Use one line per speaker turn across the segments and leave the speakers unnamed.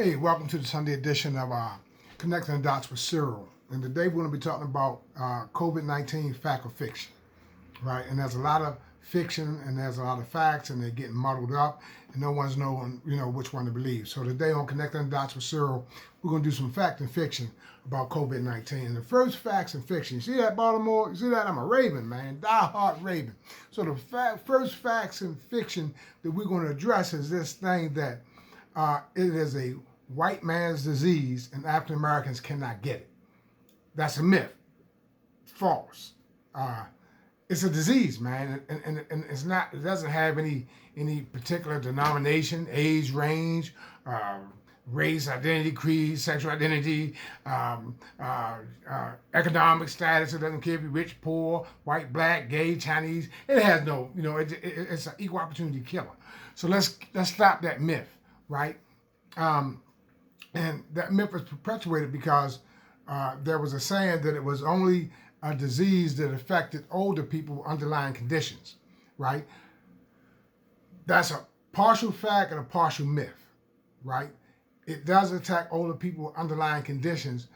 Hey, welcome to the Sunday edition of Connecting the Dots with Cyril. And today we're going to be talking about COVID-19 fact or fiction, right? And there's a lot of fiction and there's a lot of facts, and they're getting muddled up, and no one's knowing, which one to believe. So today on Connecting the Dots with Cyril, we're going to do some fact and fiction about COVID-19. And the first facts and fiction, you see that, Baltimore? You see that? I'm a Raven, man, die-hard Raven. So the first facts and fiction that we're going to address is this thing that it is a white man's disease and African Americans cannot get it. That's a myth. False. It's a disease, man, and it's not. It doesn't have any particular denomination, age range, race, identity, creed, sexual identity, economic status. It doesn't care if you're rich, poor, white, black, gay, Chinese. It has no. It's an equal opportunity killer. So let's stop that myth, right? And that myth was perpetuated because there was a saying that it was only a disease that affected older people with underlying conditions, right? That's a partial fact and a partial myth, right? It does attack older people with underlying conditions,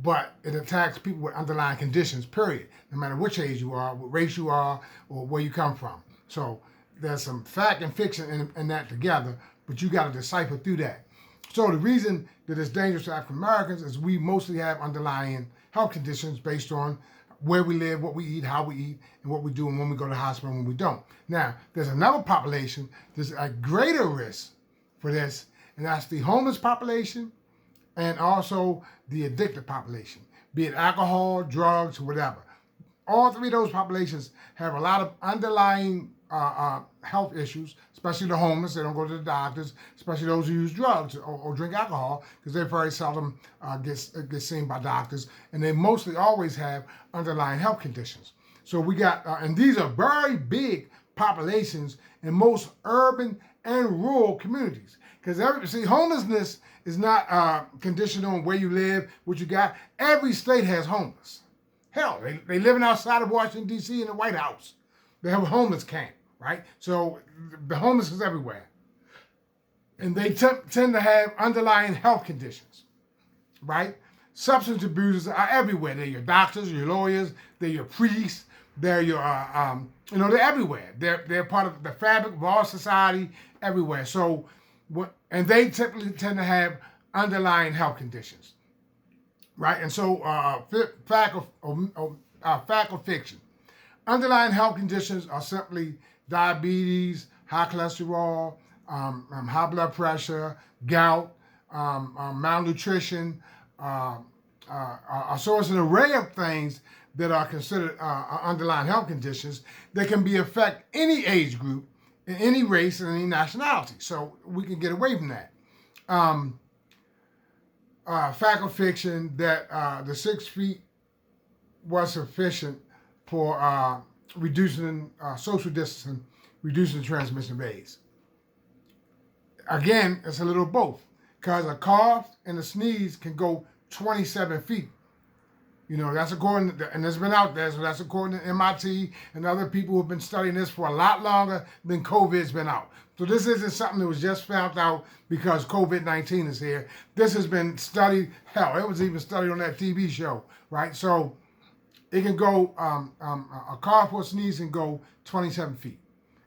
but it attacks people with underlying conditions, period, no matter which age you are, what race you are, or where you come from. So there's some fact and fiction in that together, but you got to decipher through that. So the reason that it's dangerous to African Americans is we mostly have underlying health conditions based on where we live, what we eat, how we eat, and what we do, and when we go to the hospital and when we don't. Now, there's another population that's at greater risk for this, and that's the homeless population and also the addicted population, be it alcohol, drugs, whatever. All three of those populations have a lot of underlying health issues, especially the homeless. They don't go to the doctors, especially those who use drugs or drink alcohol, because they very seldom get seen by doctors, and they mostly always have underlying health conditions. So we got, and these are very big populations in most urban and rural communities. Because homelessness is not conditioned on where you live, what you got. Every state has homeless. Hell, they living outside of Washington, D.C. in the White House. They have a homeless camp, right? So the homeless is everywhere. And they tend to have underlying health conditions, right? Substance abusers are everywhere. They're your doctors, your lawyers, they're your priests, they're your, they're everywhere. They're part of the fabric of our society everywhere. So, and they typically tend to have underlying health conditions, right? And so, fact or fiction. Underlying health conditions are simply diabetes, high cholesterol, high blood pressure, gout, malnutrition. So it's an array of things that are considered underlying health conditions that can affect any age group, in any race, and any nationality. So we can get away from that. Fact or fiction that the 6 feet was sufficient for reducing social distancing, reducing transmission rates. Again, it's a little both, because a cough and a sneeze can go 27 feet. That's according to, and it's been out there, so that's according to MIT and other people who have been studying this for a lot longer than COVID's been out. So this isn't something that was just found out because COVID-19 is here. This has been studied, hell, it was even studied on that TV show, right? So it can go, a cough or sneeze can go 27 feet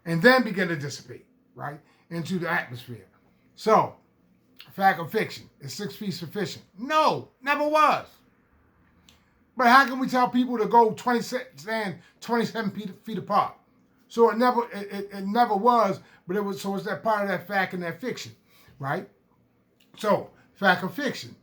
and then begin to dissipate, right, into the atmosphere. So, fact or fiction, is 6 feet sufficient? No, never was. But how can we tell people to go stand 27 feet apart? So it never was, but it was. So it's that part of that fact and that fiction, right? So, fact or fiction,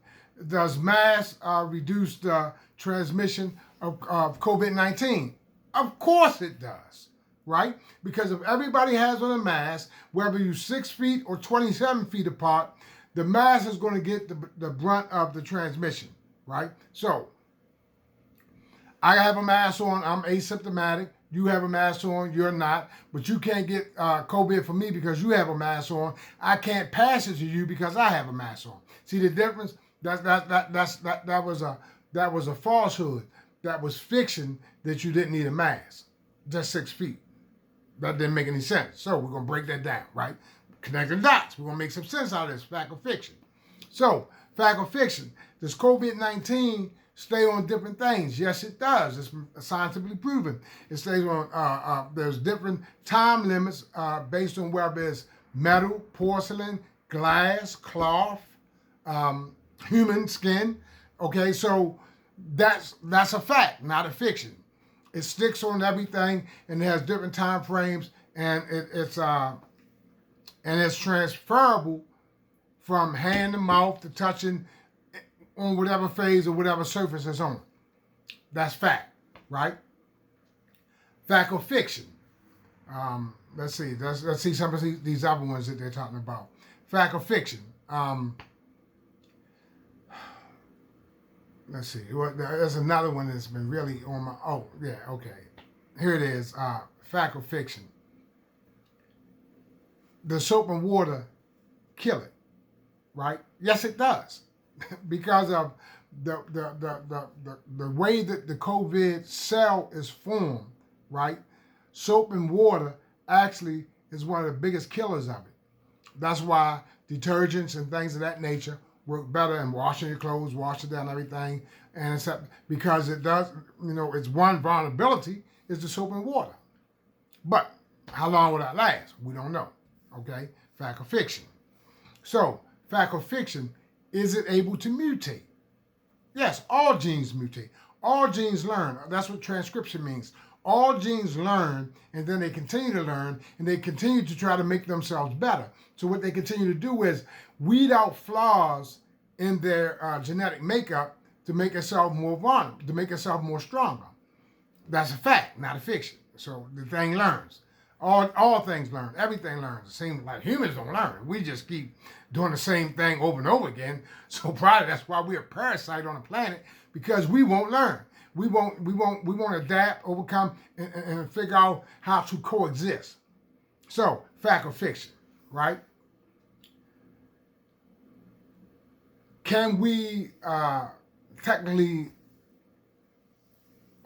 does masks reduce the transmission of COVID-19? Of course it does, right? Because if everybody has on a mask, whether you're 6 feet or 27 feet apart, the mask is going to get the brunt of the transmission, right? So I have a mask on, I'm asymptomatic. You have a mask on, you're not, but you can't get COVID from me because you have a mask on. I can't pass it to you because I have a mask on. See the difference? That was a falsehood. That was fiction that you didn't need a mask. Just 6 feet. That didn't make any sense. So we're gonna break that down, right? Connect the dots. We're gonna make some sense out of this fact or fiction. So, fact or fiction? Does COVID-19 stay on different things? Yes, it does. It's scientifically proven. It stays on, there's different time limits based on whether it's metal, porcelain, glass, cloth, human skin. Okay, so that's a fact, not a fiction. It sticks on everything, and it has different time frames, and it's transferable from hand to mouth to touching on whatever phase or whatever surface it's on. That's fact, right? Fact or fiction? Let's see. Let's see some of these other ones that they're talking about. Fact or fiction? Let's see. Well, there's another one that's been really on my. Oh, yeah. Okay. Here it is. Fact or fiction? Does soap and water kill it? Right? Yes, it does, because of the way that the COVID cell is formed. Right? Soap and water actually is one of the biggest killers of it. That's why detergents and things of that nature work better in washing your clothes, washing down everything, and it's because it does. It's one vulnerability is the soap and water. But how long will that last? We don't know. Okay, fact or fiction? So, fact or fiction, is it able to mutate? Yes, all genes mutate. All genes learn. That's what transcription means. All genes learn, and then they continue to learn, and they continue to try to make themselves better. So what they continue to do is weed out flaws in their genetic makeup to make itself more vulnerable, to make itself more stronger. That's a fact, not a fiction. So the thing learns. All things learn. Everything learns. It seems like humans don't learn. We just keep doing the same thing over and over again. So probably that's why we're a parasite on the planet, because we won't learn. We won't adapt, overcome, and figure out how to coexist. So, fact or fiction, right? Can we technically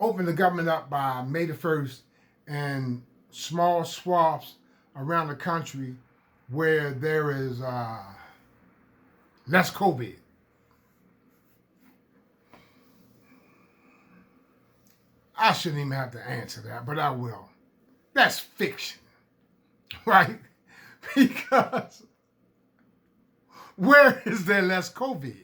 open the government up by May the 1st and small swaths around the country where there is less COVID? I shouldn't even have to answer that, but I will. That's fiction, right? Because where is there less COVID?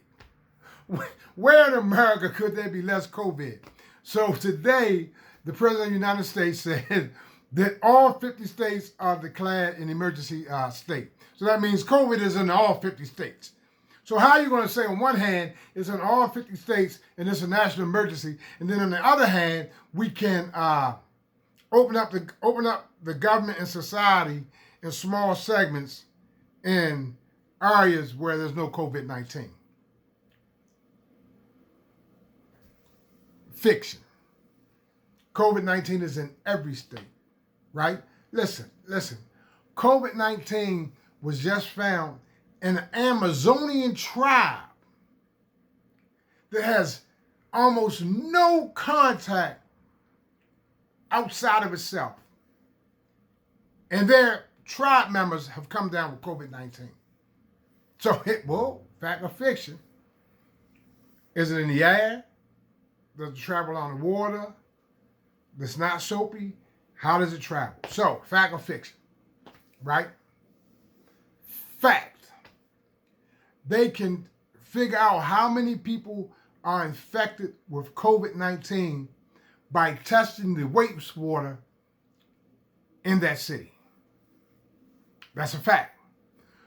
Where in America could there be less COVID? So today, the President of the United States said that all 50 states are declared an emergency state. So that means COVID is in all 50 states. So how are you going to say on one hand it's in all 50 states and it's a national emergency, and then on the other hand we can open up the government and society in small segments in areas where there's no COVID-19? Fiction. COVID-19 is in every state, right? Listen. COVID-19 was just found in an Amazonian tribe that has almost no contact outside of itself. And their tribe members have come down with COVID-19. So, fact or fiction? Is it in the air? Does it travel on the water? That's not soapy? How does it travel? So, fact or fiction? Right? Fact. They can figure out how many people are infected with COVID-19 by testing the wastewater in that city. That's a fact.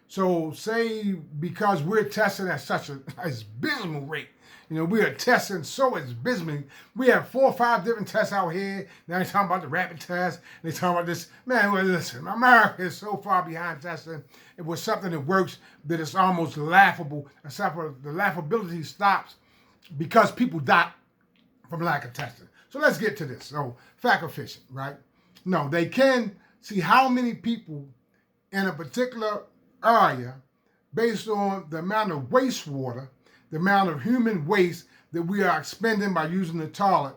So say because we're testing at such an abysmal rate, we are testing so abysmally. We have 4 or 5 different tests out here. Now they're talking about the rapid test. They're talking about this. Man, well, listen, America is so far behind testing. It was something that works that it's almost laughable, except for the laughability stops because people die from lack of testing. So let's get to this. So, fact or fiction, right? No, they can see how many people in a particular area based on the amount of wastewater, the amount of human waste that we are expending by using the toilet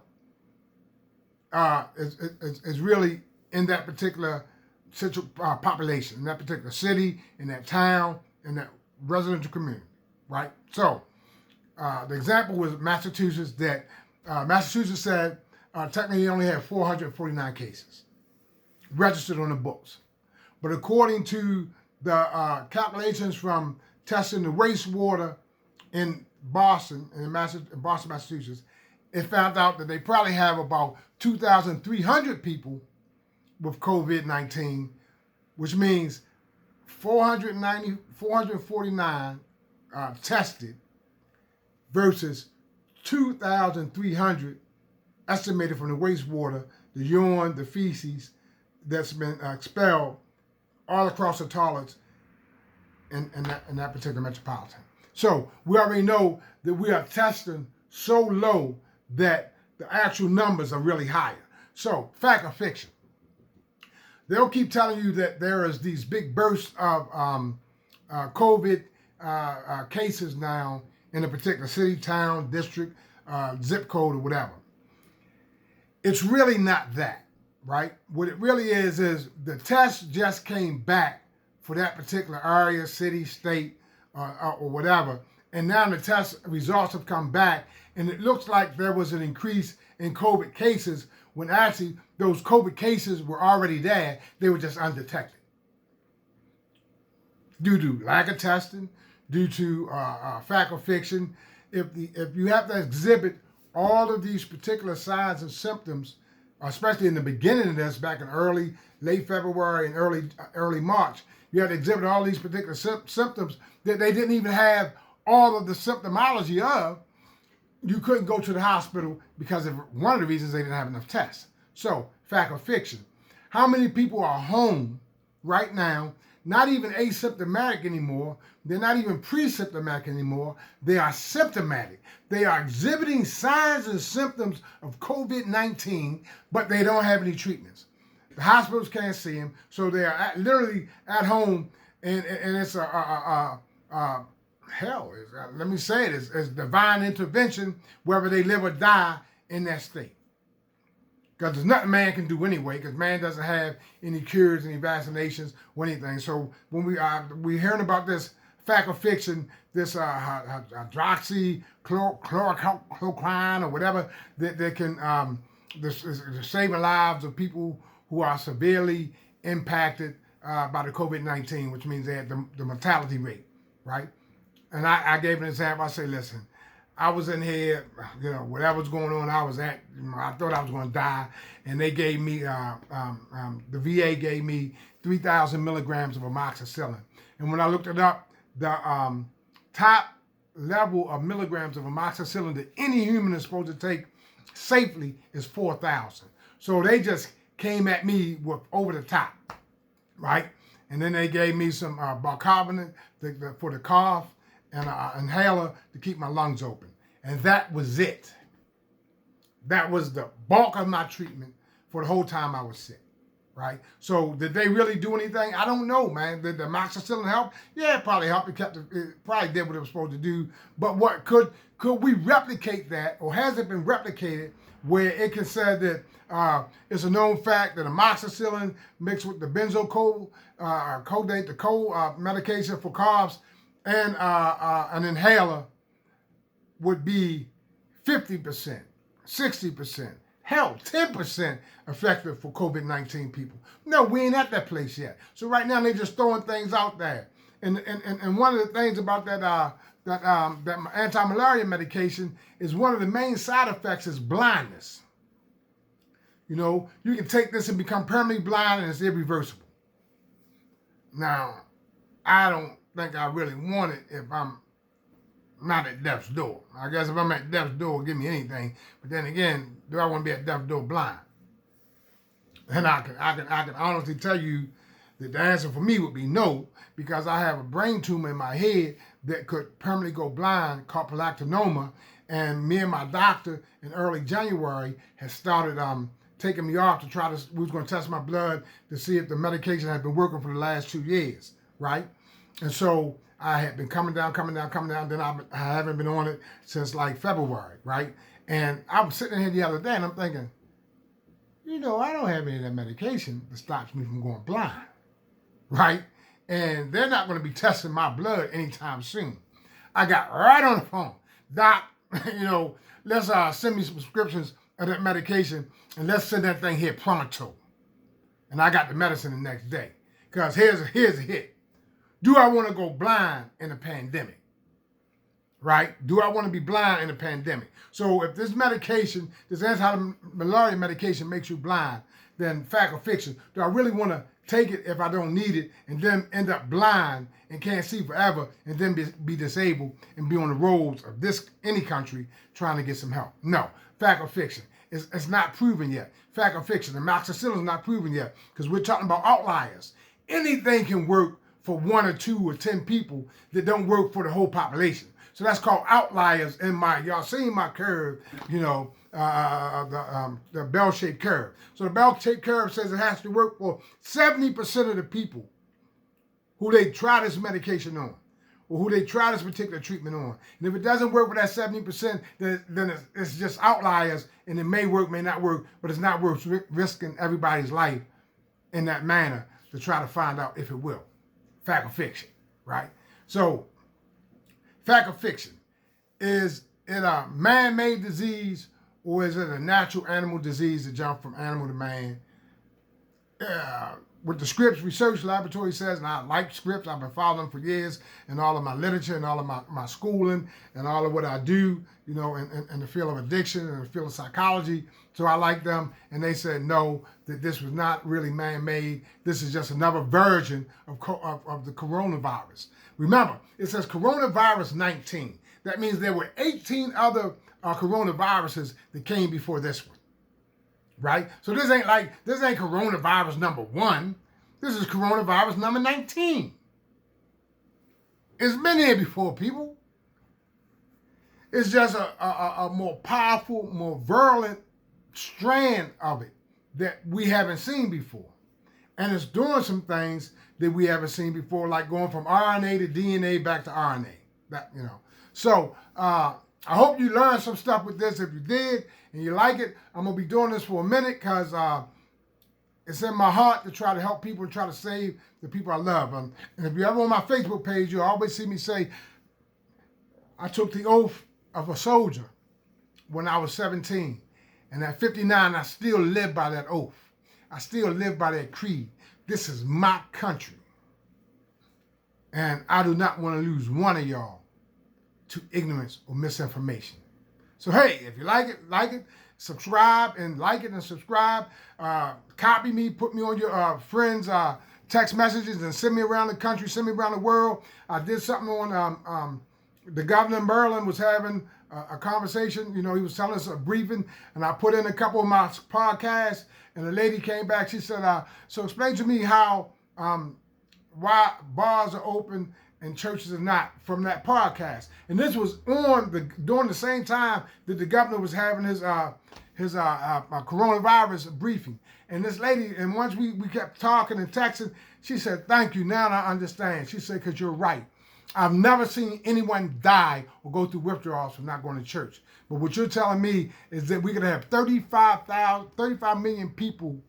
is really in that particular population, in that particular city, in that town, in that residential community. right? So the example was Massachusetts, that Massachusetts said technically only had 449 cases registered on the books. But according to the calculations from testing the wastewater in Boston, Massachusetts, it found out that they probably have about 2,300 people with COVID-19, which means 449 tested versus 2,300 estimated from the wastewater, the urine, the feces that's been expelled all across the toilets in that particular metropolitan. So we already know that we are testing so low that the actual numbers are really higher. So, fact or fiction? They'll keep telling you that there is these big bursts of COVID cases now in a particular city, town, district, zip code, or whatever. It's really not that, right? What it really is the test just came back for that particular area, city, state, or whatever. And now the test results have come back, and it looks like there was an increase in COVID cases when actually those COVID cases were already there. They were just undetected due to lack of testing, due to fact or fiction. If you have to exhibit all of these particular signs and symptoms, especially in the beginning of this, back in late February and early March, you had to exhibit all these particular symptoms that they didn't even have all of the symptomology of. You couldn't go to the hospital because of one of the reasons they didn't have enough tests. So, fact or fiction? How many people are home right now, not even asymptomatic anymore? They're not even pre-symptomatic anymore. They are symptomatic. They are exhibiting signs and symptoms of COVID-19, but they don't have any treatments. The hospitals can't see them, so they are literally at home, and it's hell, let me say it, it's divine intervention, whether they live or die in that state. Because there's nothing man can do anyway, because man doesn't have any cures, any vaccinations, or anything. So when we're hearing about this fact or fiction, this hydroxychloroquine or whatever, that can saving lives of people who are severely impacted by the COVID-19, which means they had the mortality rate, right? And I gave an example. I say, listen, I was in here, whatever's going on, I was at, I thought I was going to die. And they gave me, the VA gave me 3,000 milligrams of amoxicillin. And when I looked it up, the top level of milligrams of amoxicillin that any human is supposed to take safely is 4,000. So they just came at me with over the top, right? And then they gave me some bicarbonate for the cough, and an inhaler to keep my lungs open. And that was it. That was the bulk of my treatment for the whole time I was sick, right? So did they really do anything? I don't know, man. Did the amoxicillin help? Yeah, it probably helped. It probably did what it was supposed to do. But what could we replicate that, or has it been replicated where it can say that it's a known fact that amoxicillin mixed with the benzocaine, the cold medication for coughs, and an inhaler would be 50%, 60%, hell, 10% effective for COVID-19 people. No, we ain't at that place yet. So right now they're just throwing things out there. And one of the things about that anti-malaria medication is one of the main side effects is blindness. You can take this and become permanently blind, and it's irreversible. Now, I don't think I really want it if I'm not at death's door. I guess if I'm at death's door, give me anything. But then again, do I want to be at death's door blind? And I can honestly tell you that the answer for me would be no, because I have a brain tumor in my head that could permanently go blind, called palactinoma. And me and my doctor in early January had started taking me off we was going to test my blood to see if the medication had been working for the last 2 years, right? And so I had been coming down. Then I haven't been on it since like February, right? And I was sitting here the other day and I'm thinking, I don't have any of that medication that stops me from going blind, right? And they're not going to be testing my blood anytime soon. I got right on the phone. Doc, let's send me some prescriptions of that medication and let's send that thing here pronto. And I got the medicine the next day. Because here's a hit. Do I want to go blind in a pandemic? Right? Do I want to be blind in a pandemic? So if this medication, this anti-malaria medication makes you blind, then fact or fiction, do I really want to take it if I don't need it and then end up blind and can't see forever and then be disabled and be on the roads of any country trying to get some help? No. Fact or fiction. It's not proven yet. Fact or fiction. Amoxicillin is not proven yet because we're talking about outliers. Anything can work for 1 or 2 or 10 people that don't work for the whole population. So that's called outliers in y'all seen my curve, the bell-shaped curve. So the bell-shaped curve says it has to work for 70% of the people who they try this medication on or who they try this particular treatment on. And if it doesn't work with that 70%, then it's just outliers and it may work, may not work, but it's not worth risking everybody's life in that manner to try to find out if it will. Fact or fiction, right? So, fact or fiction, is it a man-made disease or is it a natural animal disease that jump from animal to man? What the Scripps Research Laboratory says, and I like Scripps, I've been following them for years, and all of my literature and all of my schooling and all of what I do, in the field of addiction and the field of psychology. So I like them, and they said no, that this was not really man-made. This is just another version of the coronavirus. Remember, it says coronavirus 19. That means there were 18 other coronaviruses that came before this one, right? So this ain't coronavirus number 1. This is coronavirus number 19. It's been here before, people. It's just a more powerful, more virulent strand of it that we haven't seen before. And it's doing some things that we haven't seen before, like going from RNA to DNA back to RNA. So I hope you learned some stuff with this. If you did and you like it, I'm going to be doing this for a minute because it's in my heart to try to help people and try to save the people I love. And if you're ever on my Facebook page, you'll always see me say, I took the oath of a soldier when I was 17. And at 59, I still live by that oath. I still live by that creed. This is my country. And I do not want to lose one of y'all to ignorance or misinformation. So, hey, if you like it, subscribe and like it and subscribe. Copy me, put me on your friends' text messages and send me around the country, send me around the world. I did something on the governor in Maryland was having a conversation. He was telling us a briefing, and I put in a couple of my podcasts, and the lady came back. She said, so explain to me how, why bars are open and churches are not from that podcast. And this was during the same time that the governor was having his coronavirus briefing. And this lady, and once we kept talking and texting, she said, thank you, now I understand. She said, because you're right. I've never seen anyone die or go through withdrawals from not going to church. But what you're telling me is that we're going to have 35 million people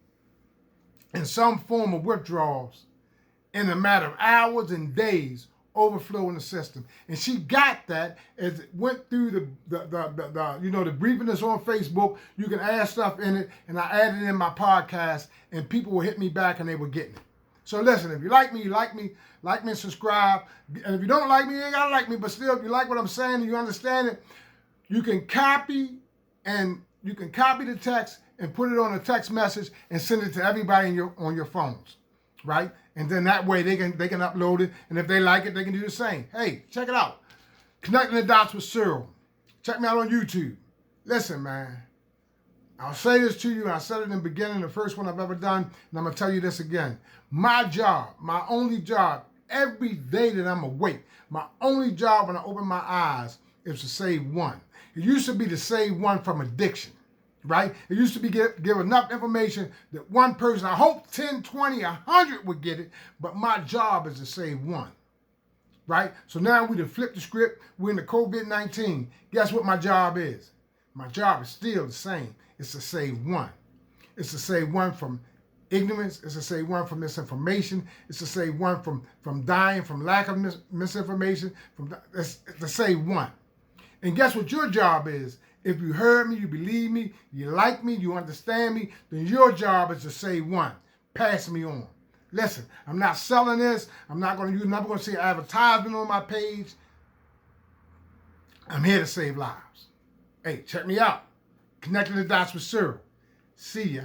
in some form of withdrawals in a matter of hours and days overflow in the system. And she got that as it went through the briefing that's on Facebook. You can add stuff in it, and I added it in my podcast, and people will hit me back and they were getting it. So listen, if you like me, like me and subscribe. And if you don't like me, you ain't gotta like me, but still, if you like what I'm saying and you understand it, you can copy the text and put it on a text message and send it to everybody on your phones, right? And then that way they can upload it, and if they like it, they can do the same. Hey, check it out. Connecting the Dots with Cyril. Check me out on YouTube. Listen, man, I'll say this to you, and I said it in the beginning, the first one I've ever done, and I'm going to tell you this again. My job, my only job, every day that I'm awake, my only job when I open my eyes is to save one. It used to be to save one from addiction, right? It used to be give enough information that one person, I hope 10, 20, 100 would get it, but my job is to save one, right? So now we done flipped the script. We're in the COVID-19. Guess what my job is? My job is still the same. It's to save one. It's to save one from ignorance. It's to save one from misinformation. It's to save one from dying from lack of misinformation. It's to save one. And guess what your job is? If you heard me, you believe me, you like me, you understand me, then your job is to save one. Pass me on. Listen, I'm not selling this. I'm not going to see advertisement on my page. I'm here to save lives. Hey, check me out. Connecting the dots with Cyril. See ya.